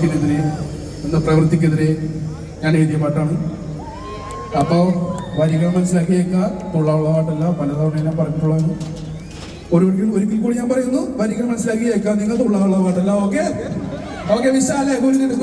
വാക്കിനെതിരെ എന്ന പ്രവൃത്തിക്കെതിരെ ഞാൻ എഴുതിയ പാട്ടാണ്. അപ്പോൾ വരികൾ മനസ്സിലാക്കിയേക്കുക. തുള്ളാനുള്ള പാട്ടല്ല, പലതവണ ഞാൻ പറഞ്ഞിട്ടുള്ളത്. ഒരിക്കൽ കൂടി ഞാൻ പറയുന്നു, വരികൾ മനസ്സിലാക്കിയേക്കുക. നിങ്ങൾ തുള്ളാനുള്ള പാട്ടല്ല. ഓക്കെ ഓക്കെ വിശാലേ കുരുന്നിട്ട്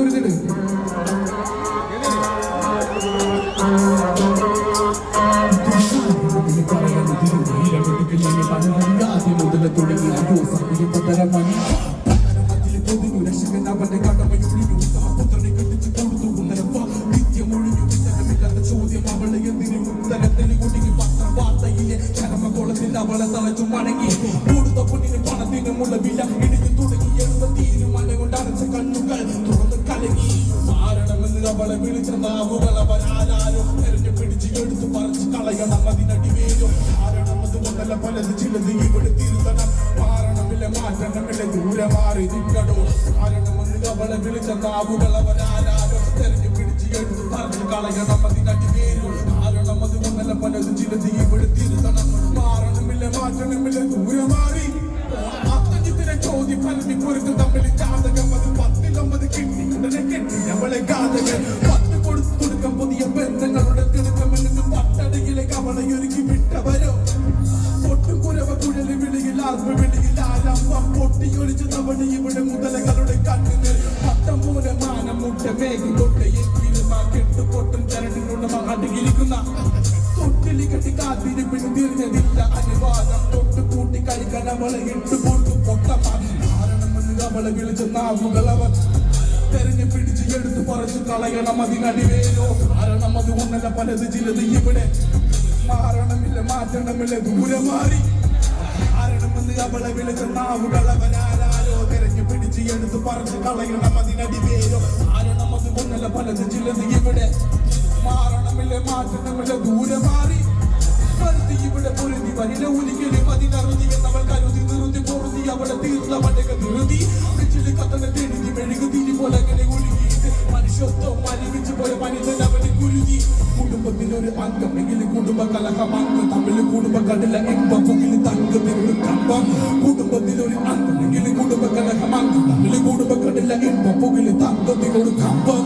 അവളെ തളച്ചു മടങ്ങി കൂടുതൽ പൊന്നിന് പണത്തിനുമുള്ള വില ഇടിഞ്ഞു തുടങ്ങി 70 മല കൊണ്ട് അടച്ച കണ്ണുകൾ തുറന്ന് കലങ്ങി. മാരണമെന്ന് അവളെ വിളിച്ച നാവുകൾ അവരാരും തെരഞ്ഞു പിടിച്ച് എടുത്തു പറിച്ച് കളയണം. അതിനടിവേരോ കാരണമത് കൊണ്ടല്ല പലത് ചിലത് ഇവിടെ തിരുത്തണം. മാറണമില്ല മാറ്റണമില്ല ദൂരെ മാറി നിൽക്കണോ. കാരണമെന്ന് അവളെ വിളിച്ച നാവുകൾ അവരാരും തെരഞ്ഞു പിടിച്ച് എടുത്തു പറിച്ച് കളയണം. അതിനടിവേരോ കാരണമത് കൊണ്ടല്ല പലത് ചിലത് ഇവിടെ തിരുത്തണം. മാറ്റണമില്ല ദൂരെ മാറി അത്തഞ്ഞിത്തിനെ ചോദ്യം പരമ്പി കുരുത്ത് തമ്മിൽ ജാതകം. അത് 10-50 കിട്ടി ഉടനെ കെട്ടി അവളെ ഗാതകൻ 10 കൊടുത്തു കൊടുക്കം പുതിയ ബന്ധങ്ങളുടെ തിടുക്കമെന്ന് പട്ടടയിലേക്ക് അവളെ ഒരുക്കി വിട്ടവരോ. പൊട്ടുകുരവ കുഴലി വിളിയിൽ ആത്മവിളിയിൽ ആരംഭം പൊട്ടിയൊളിച്ചു തവണ ഇവിടെ മുതലകളുടെ കണ്ണിന് പട്ടമൂല മാനം മുട്ട മേഘി തൊട്ട് എങ്കിലും ആ കെട്ട് പൊട്ടും ചരടിനുള്ള അടുകിരിക്കുന്ന തൊട്ടിലി കെട്ടി കാത്തിരിപ്പിന് തിരിഞ്ഞതില്ല അനുവാദം. തൊട്ട് കൂട്ടി കഴിക്കാൻ അവളെ ഇട്ട് കൊടുത്തു പൊട്ടമാണ്. കാരണമെന്ന് അവളെ വിളിച്ച നാവുകൾ അവർ തെരഞ്ഞു പിടിച്ച് എടുത്തു പറിച്ചു കളയണം. അതിനടിവേരോ കാരണം അത് ഒന്നല്ല പലത് ചിലത് ഇവിടെ മാറണമില്ല മാറ്റണമില്ല ദൂരെ മാറി. കാരണമെന്ന് അവളെ വിളിച്ച നാവുകൾ അവരാരോ തെരഞ്ഞു പിടിച്ച് എടുത്തു പറിച്ചു കളയണം. അതിനടിവേരോ കാരണം അത് ഒന്നല്ല പലത് ചിലത് ഇവിടെ മാറണമില്ല മാറ്റണമില്ല ദൂരെ മാറി. പരുത്തി ഇവിടെ പൊരുതി വരില ഒരിക്കലും അതിനറുതി എന്നവൾ കരുതി നിറുതി പൊറുതി അവളെ തീർന്ന വടക നിറുതി നെച്ചില് കത്തനെ തെഴുതി മെഴുകു തിരി പോലെ അങ്ങനെ ഒഴുകിയിട്ട് മനുഷ്യത്വം മലിവിച്ചു പോയ മനുഷ്യൻ അവന് കുരുതി. കുടുംബത്തിലൊരു അംഗമെങ്കിലും കുടുംബ കലഹമംഗം തമ്മിൽ കുടുംബ കടല എമ്പം പുകിൽ തങ്കത്തിനൊരു കമ്പം. കുടുംബത്തിലൊരു അംഗമെങ്കിലും കുടുംബ കലഹമംഗം തമ്മിൽ കുടുംബ കടല എമ്പം പുകിൽ തങ്കത്തിനൊരു കമ്പം.